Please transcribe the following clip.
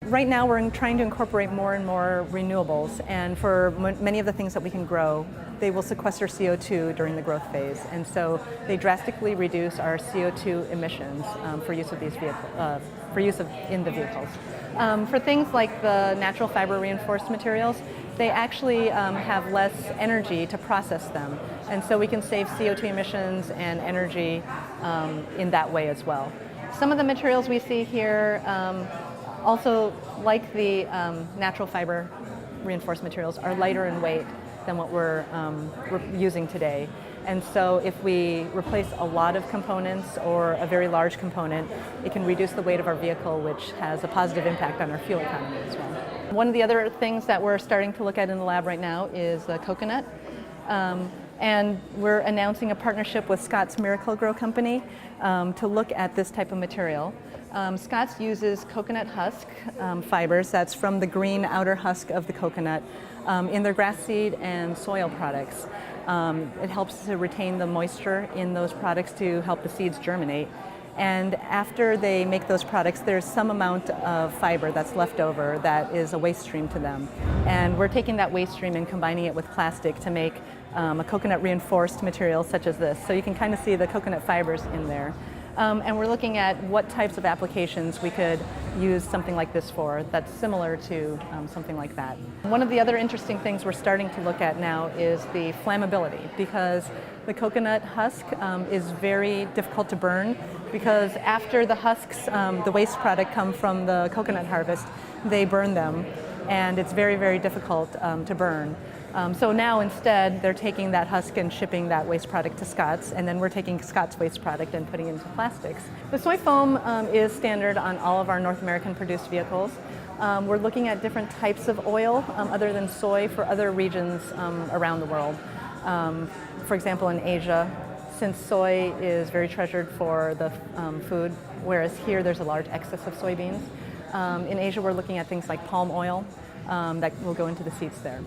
Right now we're trying to incorporate more and more renewables, and for many of the things that we can grow, they will sequester CO2 during the growth phase, and so they drastically reduce our CO2 emissions for use of these vehicles, in the vehicles. For things like the natural fiber reinforced materials, they actually have less energy to process them, and so we can save CO2 emissions and energy in that way as well. Some of the materials we see here, also like the natural fiber reinforced materials, are lighter in weight than what we're using today. And so if we replace a lot of components or a very large component, it can reduce the weight of our vehicle, which has a positive impact on our fuel economy as well. One of the other things that we're starting to look at in the lab right now is coconut. And we're announcing a partnership with Scott's Miracle-Gro company to look at this type of material. Scott's uses coconut husk fibers, that's from the green outer husk of the coconut, in their grass seed and soil products. It helps to retain the moisture in those products to help the seeds germinate. And after they make those products, there's some amount of fiber that's left over that is a waste stream to them. And we're taking that waste stream and combining it with plastic to make a coconut reinforced material such as this. So you can kind of see the coconut fibers in there. And we're looking at what types of applications we could use something like this for that's similar to something like that. One of the other interesting things we're starting to look at now is the flammability, because the coconut husk is very difficult to burn, because after the husks, the waste product come from the coconut harvest, they burn them, and it's very, very difficult to burn. So now instead they're taking that husk and shipping that waste product to Scott's, and then we're taking Scott's waste product and putting it into plastics. The soy foam is standard on all of our North American produced vehicles. We're looking at different types of oil other than soy for other regions around the world. For example, in Asia, since soy is very treasured for the food, whereas here there's a large excess of soybeans. In Asia we're looking at things like palm oil that will go into the seeds there.